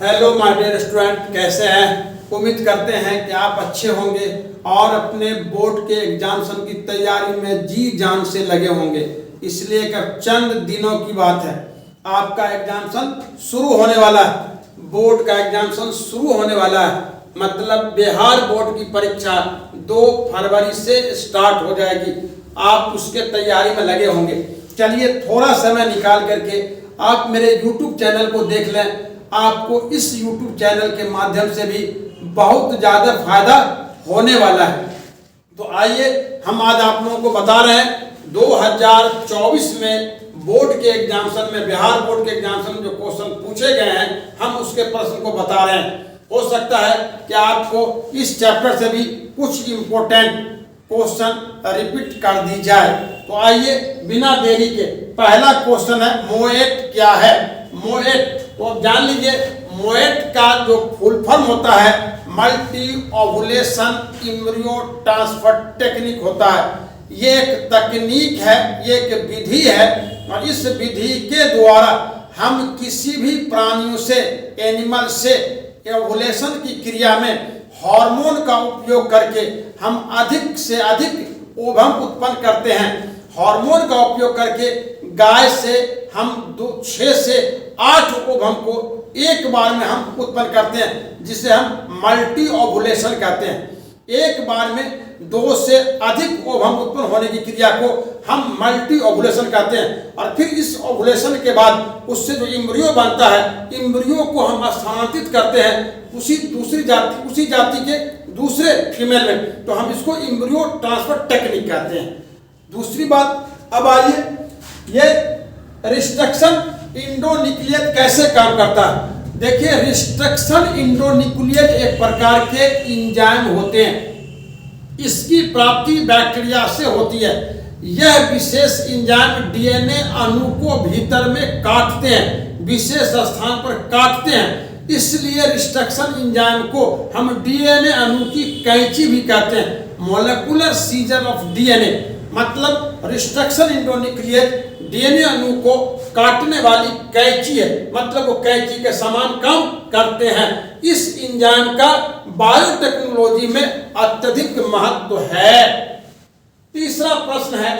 Hello my dear student, कैसे हैं? उम्मीद करते हैं कि आप अच्छे होंगे और अपने बोर्ड के एग्जामिनेशन की तैयारी में जी जान से लगे होंगे। इसलिए एक चंद दिनों की बात है, आपका एग्जामिनेशन शुरू होने वाला है। बोर्ड का एग्जामिनेशन शुरू होने वाला है, मतलब बिहार बोर्ड की परीक्षा 2 फरवरी से स्टार्ट हो जाएगी। आप उसके तैयारी में लगे होंगे। चलिए थोड़ा समय निकाल करके आप मेरे YouTube चैनल को देख लें। आपको इस YouTube चैनल के माध्यम से भी बहुत ज़्यादा फायदा होने वाला है। तो आइए हम आज आप लोगों को बता रहे हैं 2024 में बोर्ड के एग्जामिनेशन में, बिहार बोर्ड के एग्जामिनेशन में जो क्वेश्चन पूछे गए हैं, हम उसके प्रश्न को बता रहे हैं। हो सकता है कि आपको इस चैप्टर से भी कुछ इम्पोर्टेंट क्वेश्चन रिपीट कर दी जाए। तो आइए बिना देरी के, पहला क्वेश्चन है मोएट क्या है। मोएट तो आप जान लीजिए, मोएट का जो फुल फॉर्म होता है multi ovulation embryo transfer technique होता है। ये एक तकनीक है, ये एक विधि है और इस विधि के द्वारा हम किसी भी प्राणियों से, एनिमल से ओवुलेशन की क्रिया में हार्मोन का उपयोग करके हम अधिक से अधिक ओवम उत्पन्न करते हैं। हार्मोन का उपयोग करके गाय से हम 6 से 8 ओवम को एक बार में हम उत्पन्न करते हैं, जिसे हम मल्टी ओवुलेशन कहते हैं। एक बार में 2 से अधिक ओवम उत्पन्न होने की क्रिया को हम मल्टी ओवुलेशन कहते हैं। और फिर इस ओवुलेशन के बाद उससे जो एम्ब्रियो बनता है, एम्ब्रियो को हम स्थानांतरित करते हैं उसी जाति के दूसरे फीमेल में, तो हम इसको एम्ब्रियो ट्रांसफर टेक्निक कहते हैं। दूसरी बात, अब आइए ये रिस्ट्रक्शन इंडोन्यूक्लियस कैसे काम करता है। देखिए, रिस्ट्रक्शन इंडोन्यूक्लियस एक प्रकार के एंजाइम होते हैं। इसकी प्राप्ति बैक्टीरिया से होती है। यह विशेष एंजाइम डीएनए अणु को भीतर में काटते हैं, विशेष स्थान पर काटते हैं। इसलिए रिस्ट्रक्शन एंजाइम को हम डीएनए अणु की कैंची भी कहते हैं, मॉलिक्यूलर सीजर ऑफ डीएनए। मतलब रिस्ट्रक्शन इंडोन्यूक्लियस डीएनए अणु को काटने वाली कैंची है, मतलब वो कैंची के समान काम करते हैं। इस एंजाइम का बायोटेक्नोलॉजी में अत्यधिक महत्व है। तीसरा प्रश्न है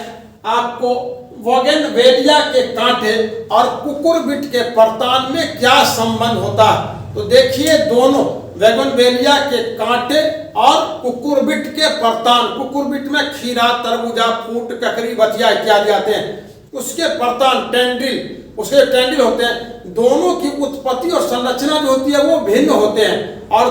आपको, बोगनवेलिया के कांटे और कुकुरबिट के परतान में क्या संबंध होता है। तो देखिए, दोनों बोगनवेलिया के कांटे और कुकुरबिट के परतान, कुकुरबिट में खीरा, तरबूजा, फूट, ककड़ी, बतिया इत्यादि आते हैं। उसके परतान टेंड्रिल, उसके टेंड्रिल होते हैं। दोनों की उत्पत्ति और संरचना जो होती है वो भिन्न होते हैं, और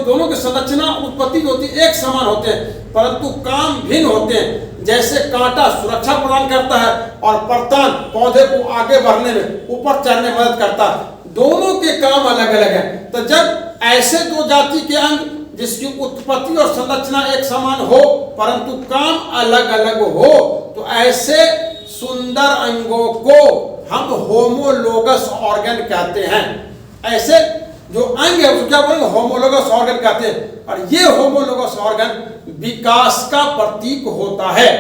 दोनों की संरचना उत्पत्ति जो होती है एक समान होते हैं, परंतु काम भिन्न होते हैं। जैसे कांटा सुरक्षा प्रदान करता है और परतान पौधे को आगे बढ़ने में, ऊपर चढ़ने में मदद करता है। दोनों के काम अलग अलग हैं। तो जब ऐसे दो जाति के अंग जिसकी उत्पत्ति और संरचना एक समान हो परंतु काम अलग अलग हो, तो ऐसे सुंदर अंगों को हम होमोलोगस ऑर्गन कहते हैं। ऐसे जो अंग है उसको क्या बोलेंगे, होमोलोगस ऑर्गन कहते हैं। और ये होमोलोगस ऑर्गन विकास का प्रतीक होता है।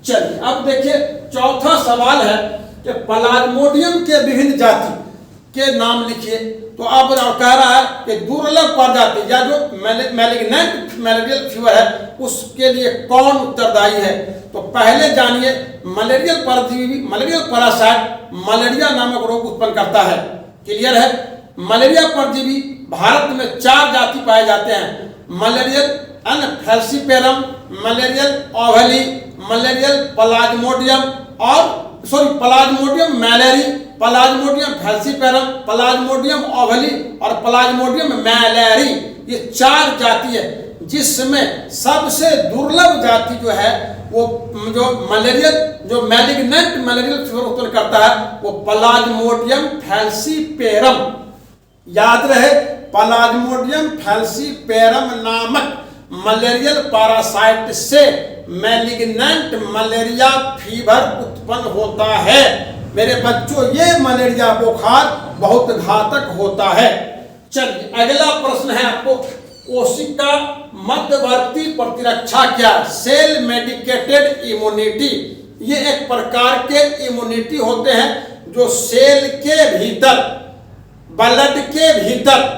चलिए अब देखिए, चौथा सवाल है कि प्लाज्मोडियम के विभिन्न जाति के नाम लिखिए। तो अब कह रहा है कि दुर्लभ प्रजाति या जो मैलिग्नेंट मलेरियल फीवर है उसके लिए कौन उत्तरदायी है। तो पहले जानिए, मलेरियल परजीवी, मलेरियल पैरासाइट मलेरिया नामक रोग उत्पन्न करता है। क्लियर है। मलेरिया परजीवी भारत में 4 जाति पाए जाते हैं, malarial falciparum, malarial ovale, malarial Plasmodium Plasmodium malariae, Plasmodium falciparum, Plasmodium ovale और प्लाज्मोडियम मैलेरी। ये 4 जाति है, जिसमें सबसे दुर्लभ जाति जो है वो जो मलेरियल, जो मैलिग्नेंट मलेरियल फीवर उत्पन्न करता है वो प्लाज्मोडियम फैल्सीपेरम। याद रहे, प्लाज्मोडियम फैल्सीपेरम नामक मलेरियल पैरासाइट से मैलिग्नेंट मलेरिया फीवर उत्पन्न होता है। मेरे बच्चों, ये मलेरिया बुखार बहुत घातक होता है। चलिए अगला प्रश्न है आपको, कोशिका मध्यवर्ती प्रतिरक्षा क्या। सेल मेडिकेटेड इम्यूनिटी, ये एक प्रकार के इम्यूनिटी होते हैं जो सेल के भीतर ब्लड के भीतर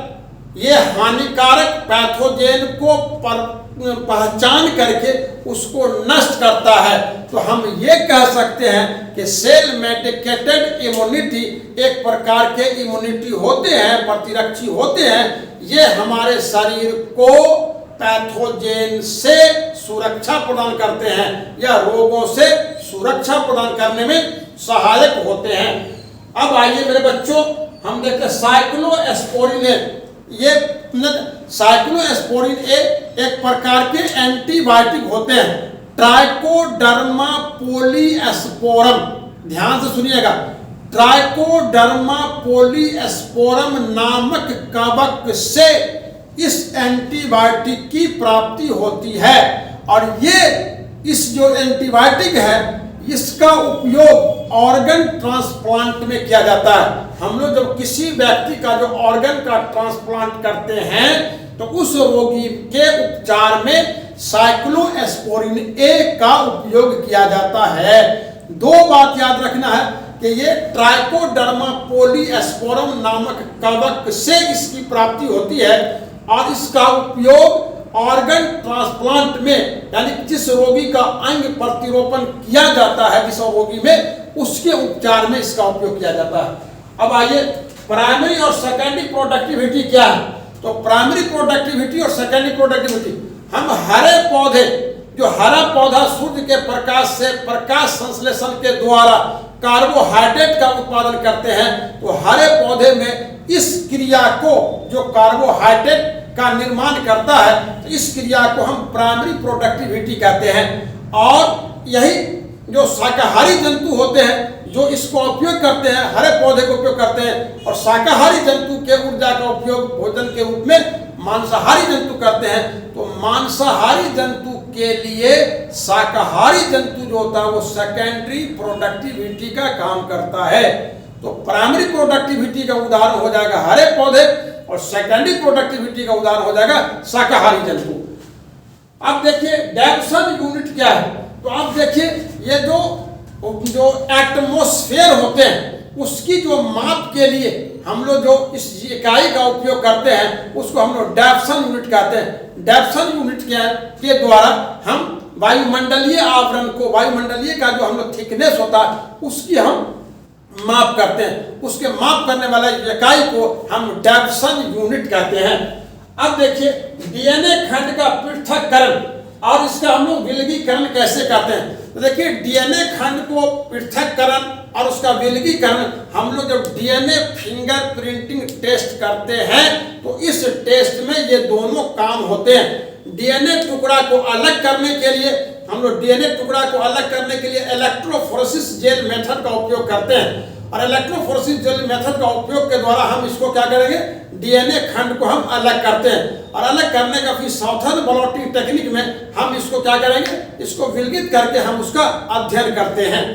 ये हानिकारक पैथोजेन को पहचान करके उसको नष्ट करता है। तो हम ये कह सकते हैं कि सेल मेडिकेटेड इम्यूनिटी एक प्रकार के इम्यूनिटी होते हैं, प्रतिरक्षी होते हैं। ये हमारे शरीर को पैथोजेन से सुरक्षा प्रदान करते हैं या रोगों से सुरक्षा प्रदान करने में सहायक होते हैं। अब आइए मेरे बच्चों, हम देखते हैं साइक्लोस्पोरिन ए। ये साइक्लोस्पोरिन ए एक प्रकार के एंटीबायोटिक होते हैं। ट्राइकोडर्मा पोलीएस्पोरम, ध्यान से सुनिएगा, ट्राइकोडर्मा पोलीएस्पोरम नामक कवक से इस एंटीबायोटिक की प्राप्ति होती है। और ये इस जो एंटीबायोटिक है इसका उपयोग ऑर्गन ट्रांसप्लांट में किया जाता है। हम लोग जब किसी व्यक्ति का जो ऑर्गन का ट्रांसप्लांट करते हैं तो उस रोगी के उपचार में साइक्लोस्पोरिन ए का उपयोग किया जाता है। दो बात याद रखना है कि ये ट्राइकोडर्मा पोलीएस्पोरम नामक कवक से इसकी प्राप्ति होती है और इसका उपयोग ऑर्गन ट्रांसप्लांट में, यानी जिस रोगी का अंग प्रतिरोपण किया जाता है जिस रोगी में, उसके उपचार में इसका उपयोग किया जाता है। अब आइए, प्राइमरी और सेकेंडरी प्रोडक्टिविटी क्या है? तो प्राइमरी प्रोडक्टिविटी और सेकेंडरी प्रोडक्टिविटी, हम हरे पौधे, जो हरा पौधा सूर्य के प्रकाश से प्रकाश संश्लेषण के द्वारा कार्बोहाइड्रेट का उत्पादन करते हैं, तो हरे पौधे में इस क्रिया को, जो कार्बोहाइड्रेट का निर्माण करता है, तो इस क्रिया को हम प्राइमरी प्रोडक्टिविटी कहते हैं। और यही जो शाकाहारी जंतु होते हैं जो इसको उपयोग करते हैं, हरे पौधे को उपयोग करते हैं, और शाकाहारी जंतु के ऊर्जा का उपयोग भोजन के रूप में मांसाहारी जंतु करते हैं। तो मांसाहारी जंतु के लिए शाकाहारी जंतु जो होता है वो सेकेंडरी प्रोडक्टिविटी का काम करता है। तो प्राइमरी प्रोडक्टिविटी का उदाहरण हो जाएगा हरे पौधे और सेकेंडरी प्रोडक्टिविटी का उदाहरण हो जाएगा शाकाहारी जंतु। अब देखिए डैप्सन यूनिट क्या है? तो आप देखिए ये जो एटमॉस्फेयर होते हैं उसकी जो माप के लिए हम लोग जो इस इकाई का उपयोग करते हैं उसको हम लोग डैप्सन यूनिट कहते हैं। डैप्सन यूनिट के द्वारा हम वायुमंडलीय आवरण को, वायुमंडलीय का जो हम लोग थिकनेस होता है उसकी हम माप करते हैं। उसके माप करने वाला इकाई को हम डैप्सन यूनिट कहते हैं। अब देखिए डीएनए खंड का पृथक्करण और इसका हम लोग विलगीकरण कैसे करते हैं? तो देखिए डीएनए खंड को पृथक्करण और उसका विलगीकरण हम लोग जब डीएनए फिंगरप्रिंटिंग टेस्ट करते हैं तो इस टेस्ट में ये दोनों काम होते हैं। डीएनए टुकड़ा को अलग करने के लिए हम लोग डीएनए टुकड़ा को अलग करने के लिए इलेक्ट्रोफोरेसिस जेल मेथड का उपयोग करते हैं। और इलेक्ट्रोफोरेसिस जेल मेथड का उपयोग के द्वारा हम इसको क्या करेंगे, डीएनए खंड को हम अलग करते हैं। और अलग करने का फिर साउथर्न ब्लॉटिंग टेक्निक में हम इसको क्या करेंगे, इसको विलगित करके हम उसका अध्ययन करते हैं।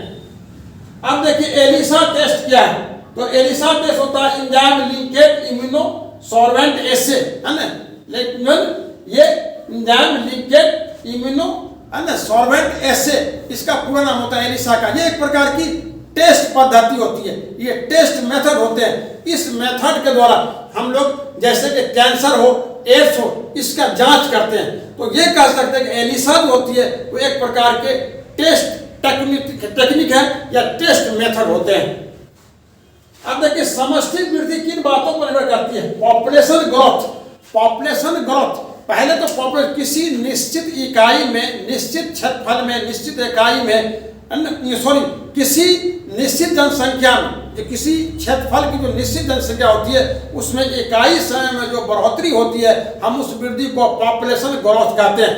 अब देखिए एलिसा टेस्ट क्या है? तो एलिसा टेस्ट होता है एंजाइम लिंकेज इम्यूनो सॉल्वेंट एसे, है ना। लेकिन ये एंजाइम लिंकेज इम्यूनो सॉल्वेंट एसे इसका पूरा नाम होता है एलिसा का। ये एक प्रकार की टेस्ट पद्धति होती है, ये टेस्ट मेथड होते हैं। इस मेथड के द्वारा हम लोग जैसे कि कैंसर हो, एड्स हो, इसका जांच करते हैं। तो ये कह सकते हैं कि एलिसा जो होती है वो एक प्रकार के टेस्ट टेक्निक है या टेस्ट मेथड होते हैं। अब देखिए समष्टि वृद्धि किन बातों पर निर्भर करती है? Population growth. पॉपुलेशन ग्रोथ, पहले तो पॉपुलेशन किसी निश्चित इकाई में, निश्चित क्षेत्रफल में, निश्चित इकाई में, किसी निश्चित जनसंख्या में, जो किसी क्षेत्रफल की जो निश्चित जनसंख्या होती है उसमें इकाई समय में जो बढ़ोतरी होती है हम उस वृद्धि को पॉपुलेशन ग्रोथ कहते हैं।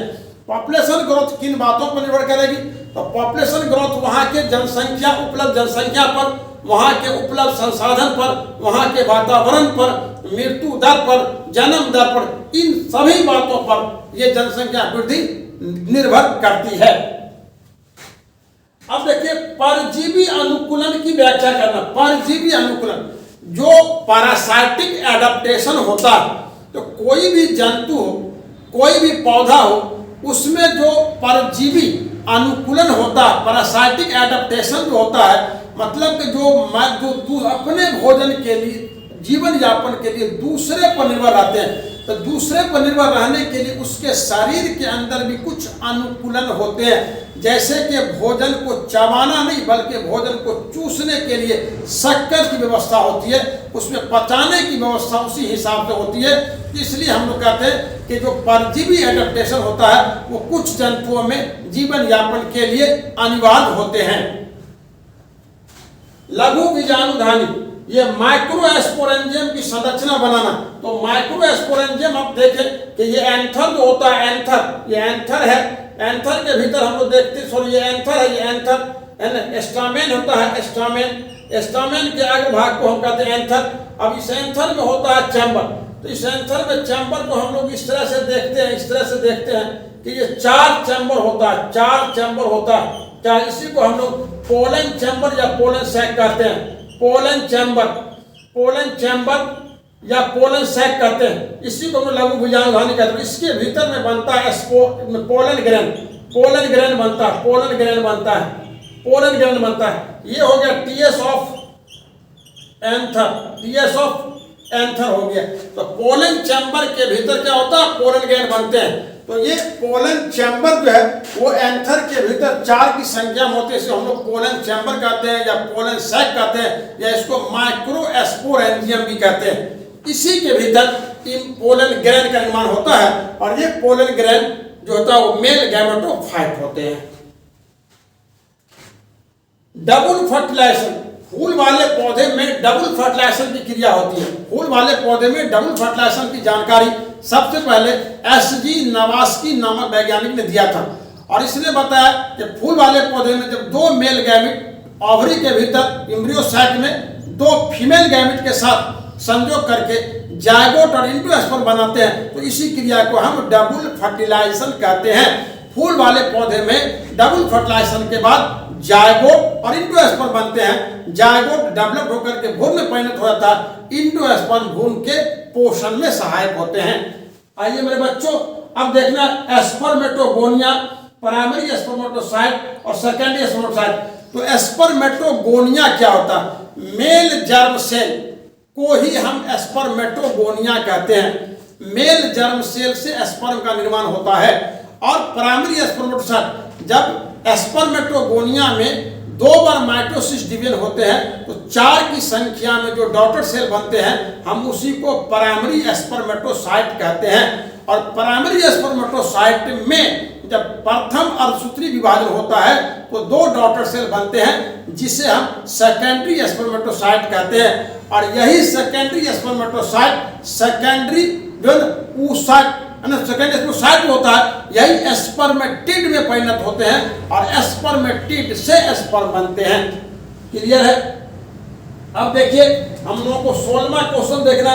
पॉपुलेशन ग्रोथ किन बातों पर निर्भर करेगी? तो पॉपुलेशन ग्रोथ वहाँ के जनसंख्या, उपलब्ध जनसंख्या पर, वहाँ के उपलब्ध संसाधन पर, वहाँ के वातावरण पर, मृत्यु दर पर, जन्म दर पर, इन सभी बातों पर ये जनसंख्या वृद्धि निर्भर करती है। अब देखिए परजीवी अनुकूलन की व्याख्या करना। परजीवी अनुकूलन, जो पैरासाइटिक एडाप्टेशन होता है, तो कोई भी जंतु हो, कोई भी पौधा हो, उसमें जो परजीवी अनुकूलन होता है, पैरासाइटिक एडाप्टेशन जो होता है, मतलब कि जो अपने भोजन के लिए जीवन यापन के लिए दूसरे पर निर्भर रहते हैं। तो दूसरे पर निर्भर रहने के लिए उसके शरीर के अंदर भी कुछ अनुकूलन होते हैं, जैसे कि भोजन को चबाना नहीं बल्कि भोजन को चूसने के लिए शक्कर की व्यवस्था होती है, उसमें पचाने की व्यवस्था उसी हिसाब से होती है। इसलिए हम लोग कहते हैं कि जो परजीवी एडेप्टेशन होता है वो कुछ जंतुओं में जीवन यापन के लिए अनिवार्य होते हैं। लघु बीजाणुधानी, ये माइक्रोस्पोरेंजियम की संरचना बनाना। तो माइक्रोस्पोरेंजियम आप देखें कि ये एंथर जो होता है, एंथर, ये एंथर है, एंथर के भीतर हम लोग देखते हैं, सॉरी ये एंथर है, ये एंथर, स्टामेन होता है, स्टामेन के आगे भाग को हम कहते हैं एंथर। अब इस एंथर में होता है चैम्बर। तो इस एंथर में चैम्बर को हम लोग इस तरह से देखते हैं, इस तरह से देखते हैं कि ये 4 चैम्बर होता है, 4 चैम्बर होता है। क्या इसी को हम लोग पोलन चैम्बर या पोलन सैक कहते हैं, पोलन चैम्बर या पोलन सैक कहते हैं। इसी को हम लघु बीजाणुधानी कहते हैं। इसके भीतर में बनता है पोलन ग्रेन बनता है। ये हो गया टीएस ऑफ एंथर हो गया। तो पोलन चैम्बर के भीतर क्या होता है, पोलन ग्रेन बनते हैं। तो ये पोलन चैम्बर जो है वो एंथर के भीतर 4 की संख्या में होती है, इसे हम लोग पोलन चैम्बर कहते हैं या पोलन सैक कहते हैं या इसको माइक्रोस्पोरेंजियम भी कहते हैं। इसी के भीतर पोलन ग्रेन का निर्माण होता है और ये पोलन ग्रेन जो होता है वो मेल गैमेटोफाइट होते हैं। डबल फर्टिलाइजेशन, फूल वाले पौधे में डबल फर्टिलाइजेशन की क्रिया होती है। फूल वाले पौधे में डबल फर्टिलाइजेशन की जानकारी सबसे पहले एस.जी. नवास्की नामक वैज्ञानिक ने दिया था और इसने बताया कि फूल वाले पौधे में जब 2 मेल गैमेट ओवरी के भीतर एम्ब्रियो सैक में 2 फीमेल गैमेट के साथ संयोग करके जायगोट और एंडोस्पर्म बनाते हैं, तो इसी क्रिया को हम डबल फर्टिलाइजेशन कहते हैं। फूल वाले पौधे में डबल फर्टिलाइजेशन के बाद जायगोट और एंडोस्पर्म बनते हैं। जायगोट डेवलप होकर के भ्रूण में परिणत हो जाता है, एंडोस्पर्म भ्रूण के पोषण में सहायक होते हैं। आइए मेरे बच्चों, अब देखना स्पर्मेटोगोनिया, प्राइमरी स्पर्मेटोसाइट और सेकेंडरी स्पर्मेटोसाइट। तो स्पर्मेटोगोनिया क्या होता है, मेल जर्म सेल को ही हम स्पर्मेटोगोनिया कहते हैं। मेल जर्म सेल से स्पर्म का निर्माण होता है। और प्राइमरी स्पर्मेटोसाइट, जब स्पर्मेटोगोनिया में 2 बार माइटोसिस डिवीजन होते हैं तो 4 की संख्या में जो डॉटर सेल बनते हैं हम उसी को प्राइमरी स्पर्मेटोसाइट कहते हैं। और प्राइमरी स्पर्मेटोसाइट में जब प्रथम अर्धसूत्री विभाजन होता है तो 2 डॉटर सेल बनते हैं जिसे हम सेकेंडरी स्पर्मेटोसाइट कहते हैं। और यही सेकेंडरी स्पर्मेटोसाइट सेकेंडरी स्पर्मेटोसाइट होता है, यही स्पर्मेटिड में परिणत होते हैं और स्पर्मेटिड से स्पर्म बनते हैं। क्लियर है? अब देखिए हम लोगों को 16वां क्वेश्चन देखना।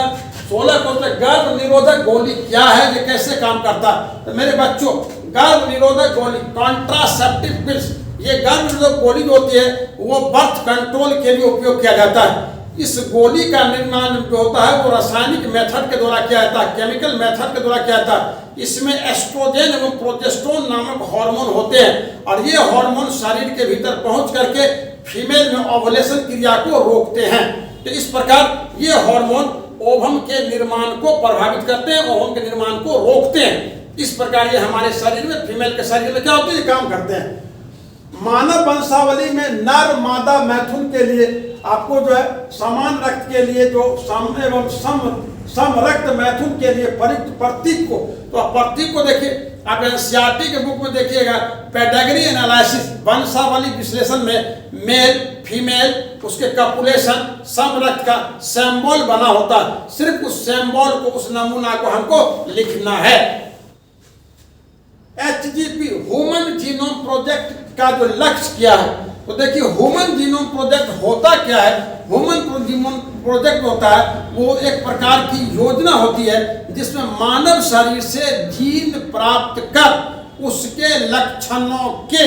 16 क्वेश्चन, गर्भ निरोधक गोली क्या है, ये कैसे काम करता है। तो मेरे बच्चों, गर्भ निरोधक गोली कॉन्ट्रासेप्टिव पिल्स, ये गर्भ निरोधक गोली जो होती है वो बर्थ कंट्रोल के लिए उपयोग किया जाता है। इस गोली का निर्माण जो होता है वो रासायनिक मेथड के द्वारा किया जाता है, केमिकल मेथड के द्वारा किया जाता है। इसमें एस्ट्रोजन एवं प्रोजेस्टेरोन नामक हार्मोन होते हैं और ये हार्मोन शरीर के भीतर पहुंच करके फीमेल में ओवुलेशन क्रिया को रोकते हैं। तो इस प्रकार ये हार्मोन ओवम के निर्माण को प्रभावित करते हैं, ओवम के निर्माण को रोकते हैं। इस प्रकार ये हमारे शरीर में, फीमेल के शरीर में क्या होते हैं, काम करते हैं। मानव वंशावली में नर मादा मैथुन के लिए आपको जो है समान रक्त के लिए जो सम एवं सम रक्त मैथुन के लिए प्रतीक को, तो प्रतीक को देखिए आप एनसीईआरटी के बुक में देखिएगा, पेडागरी एनालिसिस, वंशावली विश्लेषण में मेल फीमेल उसके कपुलेशन सम रक्त का सिंबल बना होता है। सिर्फ उस सिंबल को, उस नमूना को हमको लिखना है। HGP ह्यूमन जीनोम प्रोजेक्ट का जो लक्ष्य क्या है, तो देखिए ह्यूमन जीनोम प्रोजेक्ट होता क्या है। ह्यूमन जीनोम प्रोजेक्ट होता है वो एक प्रकार की योजना होती है जिसमें मानव शरीर से जीन प्राप्त कर उसके लक्षणों के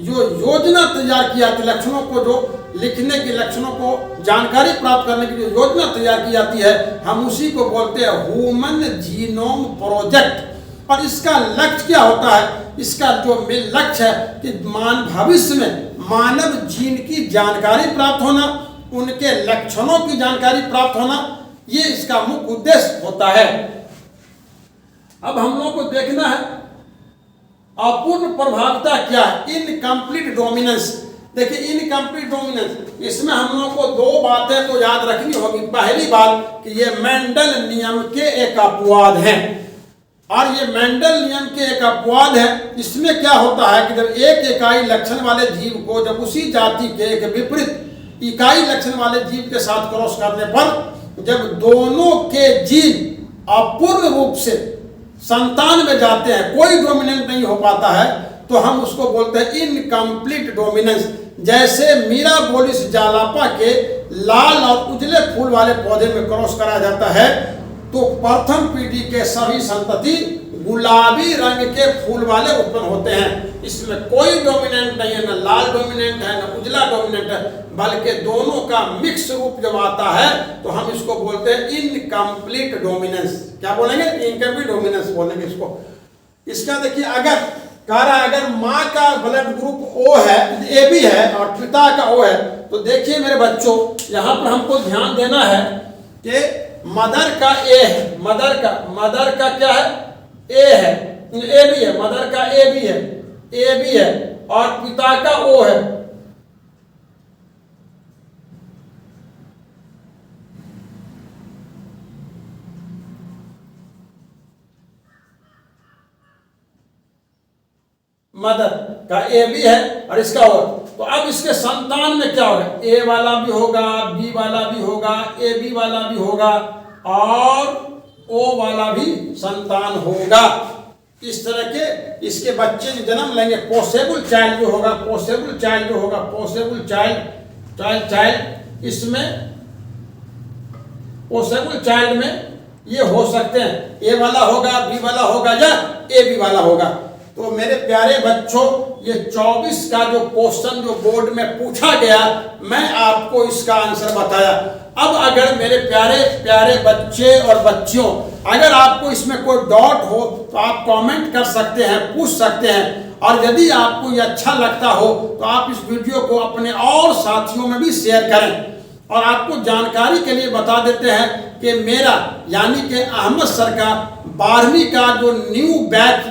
जो योजना तैयार की जाती है, लक्षणों को जो लिखने के, लक्षणों को जानकारी प्राप्त करने की जो योजना तैयार की जाती है हम उसी को बोलते हैं ह्यूमन जीनोम प्रोजेक्ट। और इसका लक्ष्य क्या होता है, इसका जो मेन लक्ष्य है कि भविष्य में मानव जीन की जानकारी प्राप्त होना, उनके लक्षणों की जानकारी प्राप्त होना, ये इसका मुख्य उद्देश्य होता है। अब हम लोग को देखना है अपूर्ण प्रभाविता क्या है, इनकम्प्लीट डोमिनेंस। देखिए इनकम्प्लीट डोमिनेंस, इसमें हम लोग को दो बातें तो याद रखनी होगी। पहली बात कि ये मेंडल नियम के एक अपवाद हैं, और ये मेंडल नियम के एक अपवाद है। इसमें क्या होता है कि जब एक इकाई लक्षण वाले जीव को जब उसी जाति के एक विपरीत इकाई लक्षण वाले जीव के साथ क्रॉस करने पर जब दोनों के जीन अपूर्ण रूप से संतान में जाते हैं, कोई डोमिनेंट नहीं हो पाता है, तो हम उसको बोलते हैं इनकम्प्लीट डोमिनेंस। जैसे मीराबोलिस जालापा के लाल और उजले फूल वाले पौधे में क्रॉस करा जाता है, तो प्रथम पीढ़ी के सभी संतति गुलाबी रंग के फूल वाले उत्पन्न होते हैं। इसमें कोई डोमिनेंट नहीं है, न लाल डोमिनेंट है न उजला डोमिनेंट है, बल्कि दोनों का मिक्स रूप जब आता है तो हम इसको बोलते हैं इनकम्प्लीट डोमिनेंस। क्या बोलेंगे? इनकम्प्लीट डोमिनेंस बोलेंगे इसको। इसका देखिए, अगर माँ का ब्लड ग्रुप ओ है, ए बी है, और पिता का ओ है, तो देखिए मेरे बच्चों, यहाँ पर हमको ध्यान देना है कि मदर का ए है, मदर का क्या है? ए है, ए बी है, मदर का ए बी है, और पिता का ओ है। मदर का ए बी है और इसका ओ। तो अब इसके संतान में क्या होगा? ए वाला भी होगा, बी वाला भी होगा, ए बी वाला भी होगा, और ओ वाला भी संतान होगा। इस तरह के इसके बच्चे जो जन्म लेंगे, पॉसिबल चाइल्ड जो होगा, पॉसिबल चाइल्ड, इसमें पॉसिबल चाइल्ड में ये हो सकते हैं, ए वाला होगा, बी वाला होगा या ए बी वाला होगा। तो मेरे प्यारे बच्चों, ये 24 का जो क्वेश्चन जो बोर्ड में पूछा गया, मैं आपको इसका आंसर बताया। अब अगर मेरे प्यारे प्यारे बच्चे और बच्चियों, अगर आपको इसमें कोई डाउट हो तो आप कमेंट कर सकते हैं, पूछ सकते हैं, और यदि आपको ये अच्छा लगता हो तो आप इस वीडियो को अपने और साथियों में भी शेयर करें। और आपको जानकारी के लिए बता देते हैं कि मेरा यानी कि अहमद सर का 12वीं का जो न्यू बैच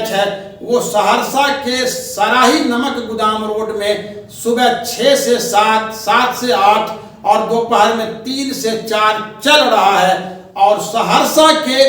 है, वो सहरसा के सराही नमक गोदाम रोड में सुबह 6 से 7, 7 से 8 और दोपहर में 3 से 4 चल रहा है। और सहरसा के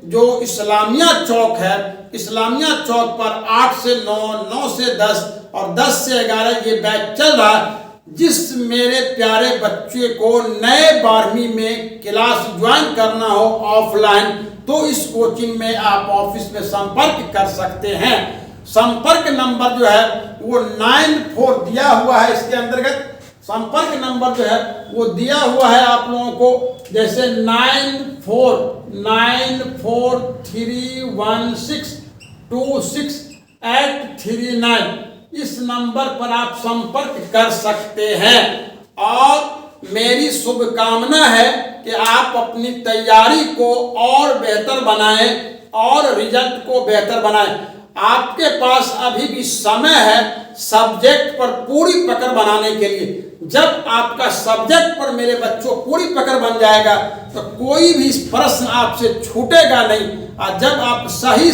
जो इस्लामिया चौक है, इस्लामिया चौक पर 8 से 9, 9 से 10 और 10 से 11 ये बैच चल रहा है। जिस मेरे प्यारे बच्चे को नए 12वीं में क्लास ज्वाइन करना हो ऑफलाइन, तो इस कोचिंग में आप ऑफिस में संपर्क कर सकते हैं। संपर्क नंबर जो है वो 94 दिया हुआ है, इसके अंतर्गत संपर्क नंबर जो है वो दिया हुआ है आप लोगों को, जैसे 9493162639, इस नंबर पर आप संपर्क कर सकते हैं। और मेरी शुभकामना है कि आप अपनी तैयारी को और बेहतर बनाएं और रिजल्ट को बेहतर बनाएं। आपके पास अभी भी समय है सब्जेक्ट पर पूरी पकड़ बनाने के लिए। जब आपका सब्जेक्ट पर मेरे बच्चों पूरी पकड़ बन जाएगा तो कोई भी प्रश्न आपसे छूटेगा नहीं, और जब आप सही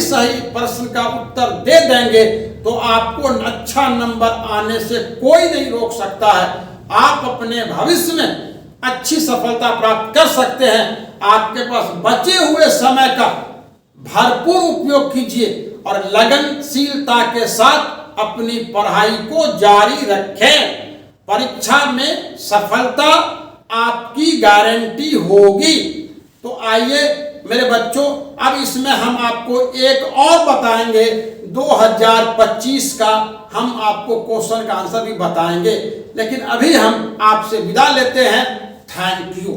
प्रश्न का उत्तर दे देंगे तो आपको अच्छा नंबर आने से कोई नहीं रोक सकता है। आप अपने भविष्य में अच्छी सफलता प्राप्त कर सकते हैं। आपके पास बचे हुए समय का भरपूर उपयोग कीजिए और लगनशीलता के साथ अपनी पढ़ाई को जारी रखें। परीक्षा में सफलता आपकी गारंटी होगी। तो आइए मेरे बच्चों, अब इसमें हम आपको एक और बताएंगे, 2025 का हम आपको क्वेश्चन का आंसर भी बताएंगे। लेकिन अभी हम आपसे विदा लेते हैं। Thank you.